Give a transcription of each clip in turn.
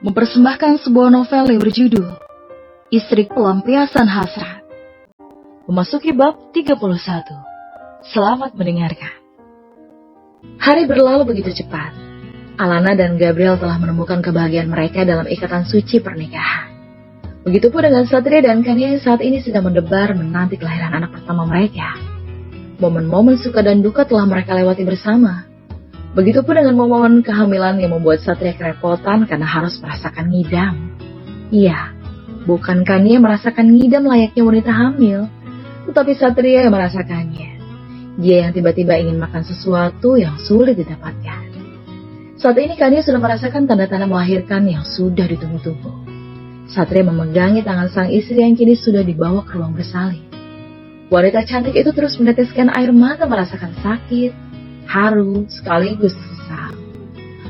mempersembahkan sebuah novel yang berjudul Istri Pelampiasan Hasrat. Memasuki bab 31. Selamat mendengarkan. Hari berlalu begitu cepat. Alana dan Gabriel telah menemukan kebahagiaan mereka dalam ikatan suci pernikahan. Begitupun dengan Satria dan Kania yang saat ini sedang mendebar menanti kelahiran anak pertama mereka. Momen-momen suka dan duka telah mereka lewati bersama. Begitupun dengan momen kehamilan yang membuat Satria kerepotan karena harus merasakan ngidam. Iya, bukan Kania merasakan ngidam layaknya wanita hamil, tetapi Satria yang merasakannya. Dia yang tiba-tiba ingin makan sesuatu yang sulit didapatkan. Saat ini Kania sudah merasakan tanda-tanda melahirkan yang sudah ditunggu-tunggu. Satria memegangi tangan sang istri yang kini sudah dibawa ke ruang bersalin. Wanita cantik itu terus meneteskan air mata merasakan sakit, haru, sekaligus sesal.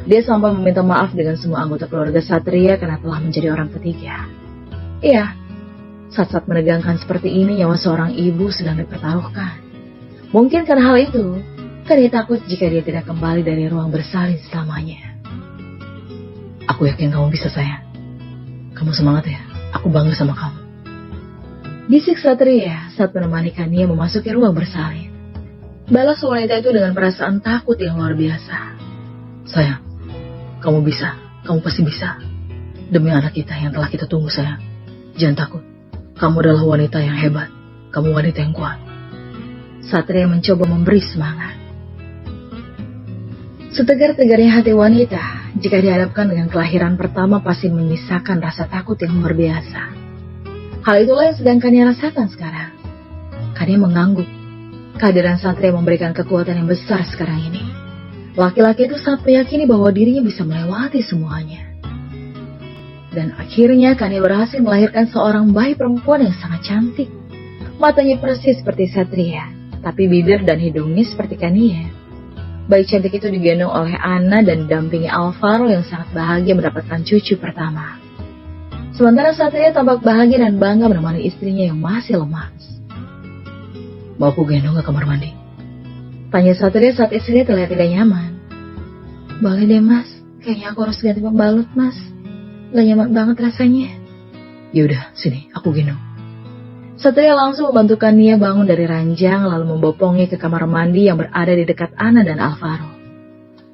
Dia sampai meminta maaf dengan semua anggota keluarga Satria karena telah menjadi orang ketiga. Iya, saat-saat menegangkan seperti ini nyawa seorang ibu sedang dipertaruhkan. Mungkin karena hal itu, Kania takut jika dia tidak kembali dari ruang bersalin selamanya. Aku yakin kamu bisa, sayang. Kamu semangat ya, aku bangga sama kamu. Bisik Satria saat menemani Kania memasuki ruang bersalin. Balas wanita itu dengan perasaan takut yang luar biasa. Sayang, kamu bisa, kamu pasti bisa. Demi anak kita yang telah kita tunggu, sayang. Jangan takut, kamu adalah wanita yang hebat. Kamu wanita yang kuat. Satria mencoba memberi semangat. Setegar-tegarnya hati wanita, jika dihadapkan dengan kelahiran pertama pasti menyisakan rasa takut yang luar biasa. Hal itulah yang sedang Kania rasakan sekarang. Kania mengangguk. Kehadiran Satria memberikan kekuatan yang besar sekarang ini. Laki-laki itu sangat meyakini bahwa dirinya bisa melewati semuanya. Dan akhirnya Kania berhasil melahirkan seorang bayi perempuan yang sangat cantik. Matanya persis seperti Satria, tapi bibir dan hidungnya seperti Kania. Bayi cantik itu digendong oleh Anna dan didampingi Alvaro yang sangat bahagia mendapatkan cucu pertama. Sementara Satria tampak bahagia dan bangga menemani istrinya yang masih lemas. Mau aku gendong ke kamar mandi? Tanya Satria saat istrinya terlihat tidak nyaman. Boleh deh mas, kayaknya aku harus ganti pembalut mas. Gak nyaman banget rasanya. Yaudah, sini, aku gendong. Satria langsung membantu Kania bangun dari ranjang lalu membopongnya ke kamar mandi yang berada di dekat Anna dan Alvaro.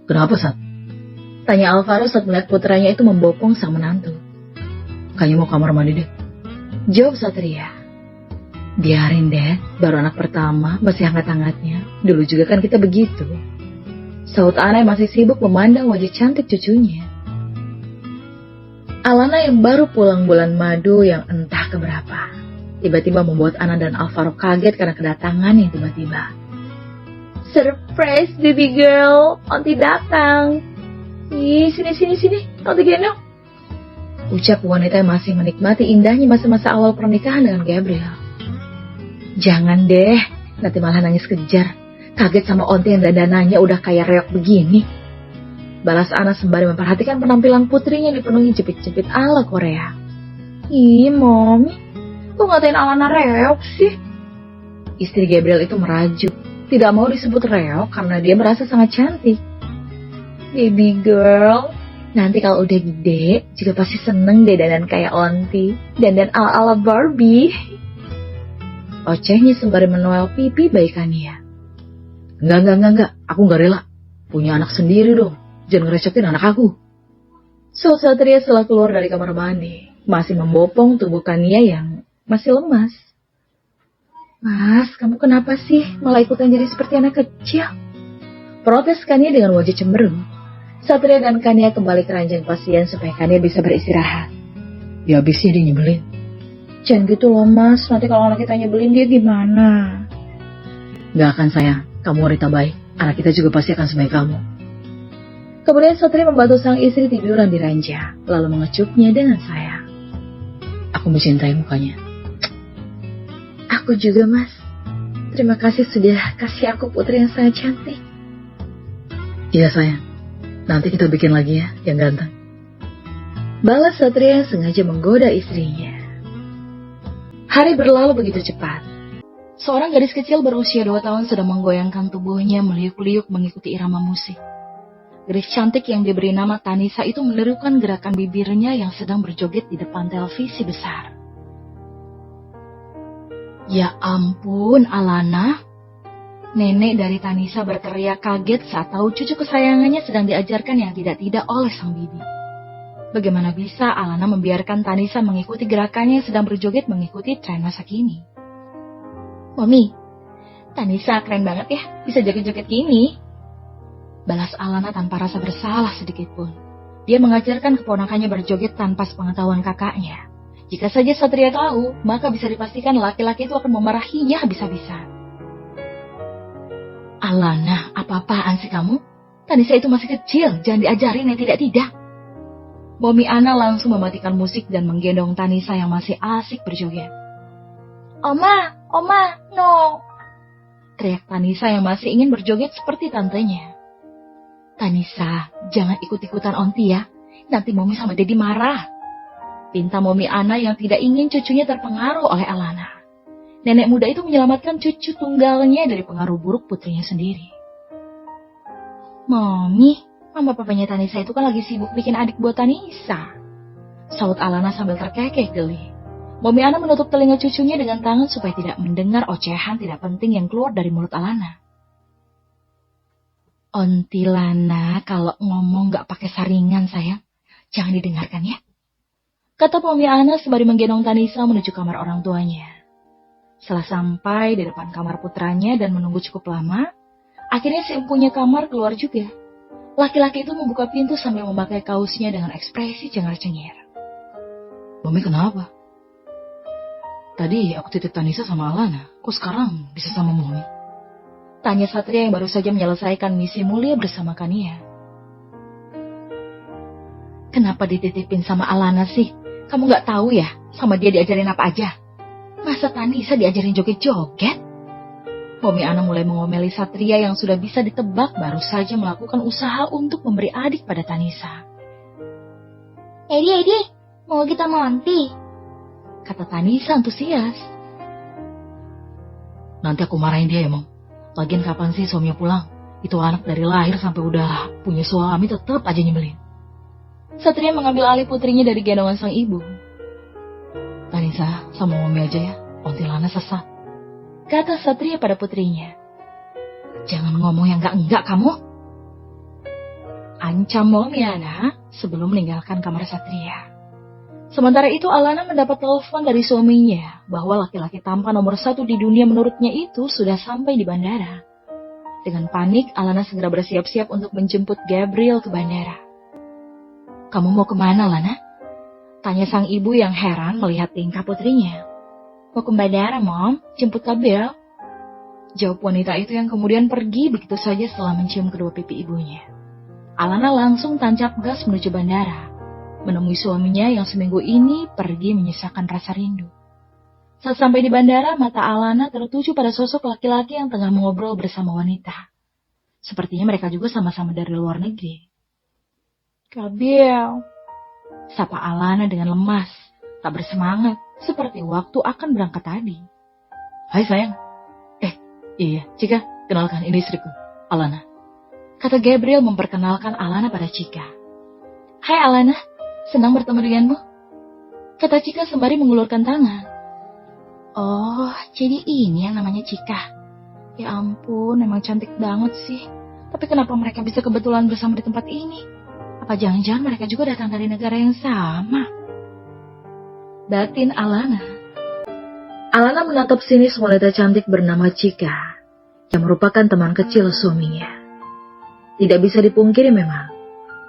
Kenapa, Sat? Tanya Alvaro saat melihat putranya itu membopong sang menantu. Kayaknya mau kamar mandi deh. Jawab Satria. Biarin deh, baru anak pertama, masih hangat-hangatnya. Dulu juga kan kita begitu. Saut Ana yang masih sibuk memandang wajah cantik cucunya. Alana yang baru pulang bulan madu yang entah keberapa, tiba-tiba membuat Ana dan Alvaro kaget karena kedatangan yang tiba-tiba. Surprise baby girl, Onti datang. Ih, sini, Onti gendong. Ucap wanita yang masih menikmati indahnya masa-masa awal pernikahan dengan Gabriel. Jangan deh, nanti malah nangis kejar. Kaget sama Onti yang dandanannya udah kayak reok begini. Balas Ana sembari memperhatikan penampilan putrinya dipenuhi jepit-jepit ala Korea. Ih, Mami, kok ngatain Alana reok sih? Istri Gabriel itu merajuk. Tidak mau disebut reok karena dia merasa sangat cantik. Baby girl, nanti kalau udah gede, juga pasti seneng deh dandan kayak Onti. Dandan ala-ala Barbie. Ocehnya sembari menoel pipi bayi Kania. Enggak, aku gak rela. Punya anak sendiri dong, jangan ngerecokin anak aku. Satria setelah keluar dari kamar mandi, masih membopong tubuh Kania yang masih lemas. Mas, kamu kenapa sih malah ikutan jadi seperti anak kecil? Protes Kania dengan wajah cemberut. Satria dan Kania kembali ke ranjang pasien supaya Kania bisa beristirahat. Ya habisnya dia nyebelin. Jangan gitu loh mas, nanti kalau anak kita nyebelin dia gimana? Gak akan sayang, kamu wanita baik. Anak kita juga pasti akan sebaik kamu. Kemudian Satria membantu sang istri tiduran di ranjang, lalu mengecupnya dengan sayang. Aku mencintai mukanya. Aku juga mas. Terima kasih sudah kasih aku putri yang sangat cantik. Iya sayang, nanti kita bikin lagi ya, yang ganteng. Balas Satria yang sengaja menggoda istrinya. Hari berlalu begitu cepat. Seorang gadis kecil berusia 2 tahun sedang menggoyangkan tubuhnya meliuk-liuk mengikuti irama musik. Gadis cantik yang diberi nama Tanisa itu menirukan gerakan bibirnya yang sedang berjoget di depan televisi besar. Ya ampun, Alana. Nenek dari Tanisa berteriak kaget saat tahu cucu kesayangannya sedang diajarkan yang tidak-tidak oleh sang bibi. Bagaimana bisa Alana membiarkan Tanisa mengikuti gerakannya yang sedang berjoget mengikuti tren masa kini? Mami, Tanisa keren banget ya, bisa joget-joget gini. Balas Alana tanpa rasa bersalah sedikit pun. Dia mengajarkan keponakannya berjoget tanpa sepengetahuan kakaknya. Jika saja Satria tahu, maka bisa dipastikan laki-laki itu akan memarahinya habis-habisan. Alana, apa-apaan sih kamu? Tanisa itu masih kecil, jangan diajarin yang tidak-tidak. Mami Ana langsung mematikan musik dan menggendong Tanisa yang masih asik berjoget. Oma, no. Teriak Tanisa yang masih ingin berjoget seperti tantenya. Tanisa, jangan ikut-ikutan onti ya. Nanti Mami sama Dedi marah. Pinta Mami Ana yang tidak ingin cucunya terpengaruh oleh Alana. Nenek muda itu menyelamatkan cucu tunggalnya dari pengaruh buruk putrinya sendiri. Mami, mama papanya Tanisa itu kan lagi sibuk bikin adik buat Tanisa. Saut Alana sambil terkekeh geli. Mami Ana menutup telinga cucunya dengan tangan supaya tidak mendengar ocehan tidak penting yang keluar dari mulut Alana. Onti Lana, kalau ngomong gak pakai saringan sayang, jangan didengarkan ya. Kata Mami Ana sembari menggendong Tanisa menuju kamar orang tuanya. Setelah sampai di depan kamar putranya dan menunggu cukup lama, akhirnya si empunya kamar keluar juga. Laki-laki itu membuka pintu sambil memakai kaosnya dengan ekspresi cengar-cengir. Mami kenapa? Tadi aku titip Tanisa sama Alana, kok sekarang bisa sama Mami? Tanya Satria yang baru saja menyelesaikan misi mulia bersama Kania. Kenapa dititipin sama Alana sih? Kamu gak tahu ya, sama dia diajarin apa aja? Masa Tanisa diajarin joget-joget? Mami Ana mulai mengomeli Satria yang sudah bisa ditebak baru saja melakukan usaha untuk memberi adik pada Tanisa. Edi, mau kita monti? Kata Tanisa antusias. Nanti aku marahin dia ya, Mom. Lagian kapan sih suaminya pulang? Itu anak dari lahir sampai udah punya suami tetap aja nyebelin. Satria mengambil alih putrinya dari gendongan sang ibu. Tanisa, sama Mami aja ya, Onti Lana sesat. Kata Satria pada putrinya. Jangan ngomong yang enggak kamu. Ancam Mami Ana sebelum meninggalkan kamar Satria. Sementara itu Alana mendapat telepon dari suaminya bahwa laki-laki tampan nomor 1 di dunia menurutnya itu sudah sampai di bandara. Dengan panik, Alana segera bersiap-siap untuk menjemput Gabriel ke bandara. Kamu mau kemana, Lana? Tanya sang ibu yang heran melihat tingkah putrinya. Mau ke bandara, Mom, jemput Gabriel. Jawab wanita itu yang kemudian pergi begitu saja setelah mencium kedua pipi ibunya. Alana langsung tancap gas menuju bandara, menemui suaminya yang seminggu ini pergi menyisakan rasa rindu. Saat sampai di bandara, mata Alana tertuju pada sosok laki-laki yang tengah mengobrol bersama wanita. Sepertinya mereka juga sama-sama dari luar negeri. Gabriel, sapa Alana dengan lemas, tak bersemangat, seperti waktu akan berangkat tadi. Hai sayang. Iya, Cika, kenalkan ini istriku, Alana. Kata Gabriel memperkenalkan Alana pada Cika. Hai Alana, senang bertemu denganmu. Kata Cika sembari mengulurkan tangan. Oh, jadi ini yang namanya Cika. Ya ampun, memang cantik banget sih. Tapi kenapa mereka bisa kebetulan bersama di tempat ini? Apa jangan-jangan mereka juga datang dari negara yang sama? Batin Alana. Alana menatap sinis wanita cantik bernama Cika, yang merupakan teman kecil suaminya. Tidak bisa dipungkiri memang,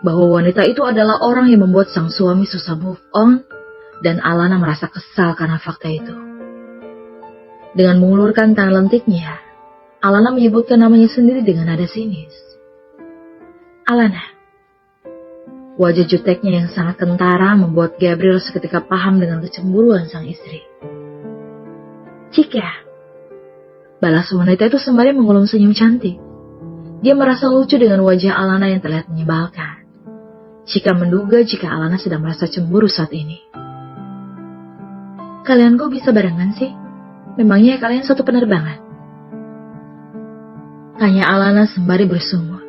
bahwa wanita itu adalah orang yang membuat sang suami susah move on, dan Alana merasa kesal karena fakta itu. Dengan mengulurkan tangan lentiknya, Alana menyebutkan namanya sendiri dengan nada sinis. Alana. Wajah juteknya yang sangat kentara membuat Gabriel seketika paham dengan kecemburuan sang istri. Cika. Balas wanita itu sembari mengulung senyum cantik. Dia merasa lucu dengan wajah Alana yang terlihat menyebalkan. Cika menduga jika Alana sedang merasa cemburu saat ini. Kalian kok bisa barengan sih? Memangnya kalian satu penerbangan? Tanya Alana sembari bersungut.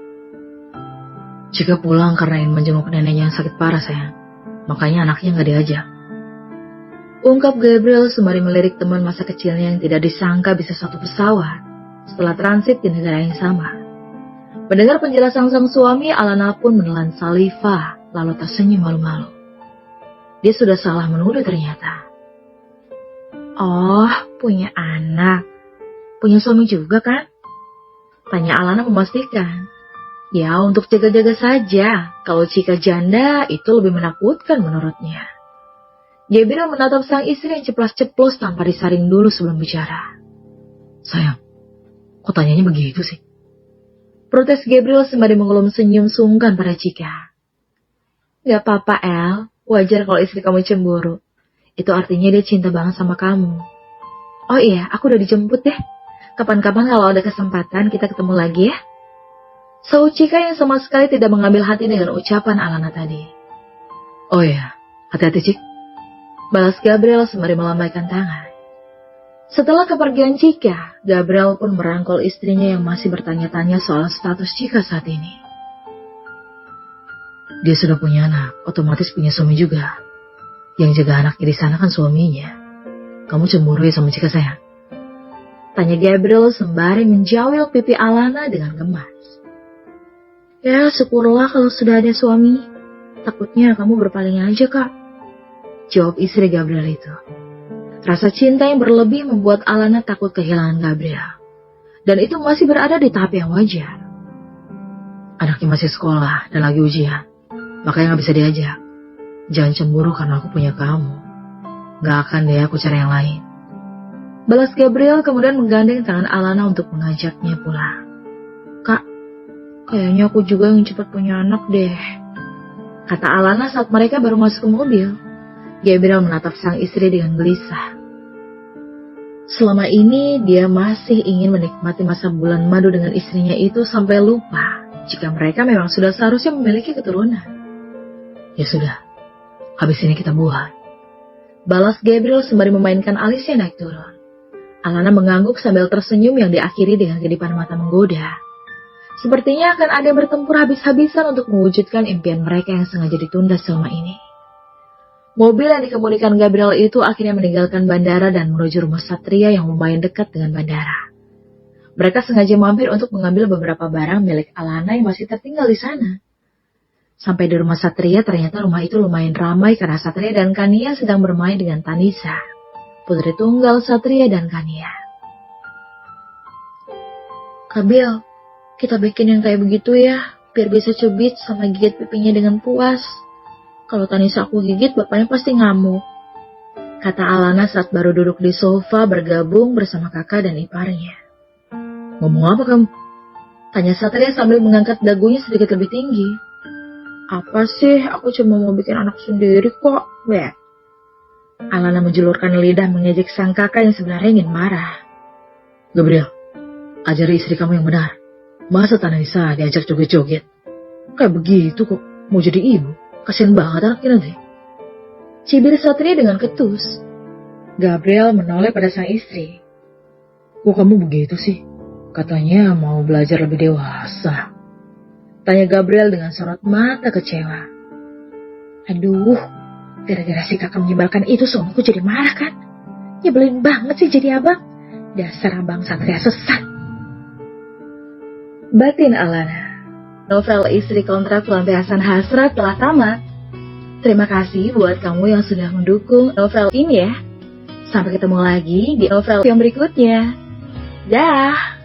Cika pulang karena ingin menjenguk neneknya yang sakit parah sayang. Makanya anaknya gak diajak. Ungkap Gabriel sembari melirik teman masa kecilnya yang tidak disangka bisa satu pesawat setelah transit di negara yang sama. Mendengar penjelasan sang suami, Alana pun menelan saliva lalu tersenyum malu-malu. Dia sudah salah menuduh ternyata. Oh, punya anak. Punya suami juga kan? Tanya Alana memastikan. Ya, untuk jaga-jaga saja. Kalau Cika janda, itu lebih menakutkan menurutnya. Gabriel menatap sang istri yang ceplas-ceplos tanpa disaring dulu sebelum bicara. Sayang, kok tanyanya begitu sih? Protes Gabriel sembari mengelum senyum sungkan pada Cika. Gak apa-apa, El. Wajar kalau istri kamu cemburu. Itu artinya dia cinta banget sama kamu. Oh iya, aku udah dijemput deh. Kapan-kapan kalau ada kesempatan kita ketemu lagi ya. Saut Cika yang sama sekali tidak mengambil hati dengan ucapan Alana tadi. Oh iya, hati-hati Cik. Balas Gabriel sembari melambaikan tangan. Setelah kepergian Cika, Gabriel pun merangkul istrinya yang masih bertanya-tanya soal status Cika saat ini. Dia sudah punya anak, otomatis punya suami juga. Yang jaga anaknya di sana kan suaminya. Kamu cemburu ya sama Cika sayang? Tanya Gabriel sembari menjawil pipi Alana dengan gemas. Ya, syukurlah kalau sudah ada suami. Takutnya kamu berpaling aja, Kak. Jawab istri Gabriel itu. Rasa cinta yang berlebih membuat Alana takut kehilangan Gabriel. Dan itu masih berada di tahap yang wajar. Anaknya masih sekolah dan lagi ujian. Makanya gak bisa diajak. Jangan cemburu karena aku punya kamu. Gak akan deh aku cari yang lain. Balas Gabriel kemudian menggandeng tangan Alana untuk mengajaknya pulang. Kak, kayaknya aku juga yang cepat punya anak deh. Kata Alana saat mereka baru masuk ke mobil. Gabriel menatap sang istri dengan gelisah. Selama ini dia masih ingin menikmati masa bulan madu dengan istrinya itu sampai lupa jika mereka memang sudah seharusnya memiliki keturunan. Ya sudah, habis ini kita buat. Balas Gabriel sembari memainkan alisnya naik turun. Alana mengangguk sambil tersenyum yang diakhiri dengan kedipan mata menggoda. Sepertinya akan ada yang bertempur habis-habisan untuk mewujudkan impian mereka yang sengaja ditunda selama ini. Mobil yang dikemudikan Gabriel itu akhirnya meninggalkan bandara dan menuju rumah Satria yang lumayan dekat dengan bandara. Mereka sengaja mampir untuk mengambil beberapa barang milik Alana yang masih tertinggal di sana. Sampai di rumah Satria, ternyata rumah itu lumayan ramai karena Satria dan Kania sedang bermain dengan Tanisa, putri tunggal Satria dan Kania. Kabil, kita bikin yang kayak begitu ya, biar bisa cubit sama gigit pipinya dengan puas. Kalau Tanisa aku gigit, bapaknya pasti ngamuk. Kata Alana saat baru duduk di sofa bergabung bersama kakak dan iparnya. Ngomong apa kamu? Tanya Satria sambil mengangkat dagunya sedikit lebih tinggi. Apa sih, aku cuma mau bikin anak sendiri kok. Weh. Alana menjulurkan lidah mengejek sang kakak yang sebenarnya ingin marah. Gabriel, ajari istri kamu yang benar. Masa Tanisa diajak joget-joget? Kayak begitu kok, mau jadi ibu. Kasian banget anaknya nanti. Cibir Satria dengan ketus. Gabriel menoleh pada sang istri. Kok kamu begitu sih? Katanya mau belajar lebih dewasa. Tanya Gabriel dengan sorot mata kecewa. Aduh, gara-gara si kakak menyebalkan itu suamiku jadi marah kan? Nyebelin banget sih jadi abang. Dasar abang Satria sesat. Batin Alana. Novel Istri Kontrak Pelampiasan Hasrat telah tamat. Terima kasih buat kamu yang sudah mendukung novel ini ya. Sampai ketemu lagi di novel yang berikutnya. Dah.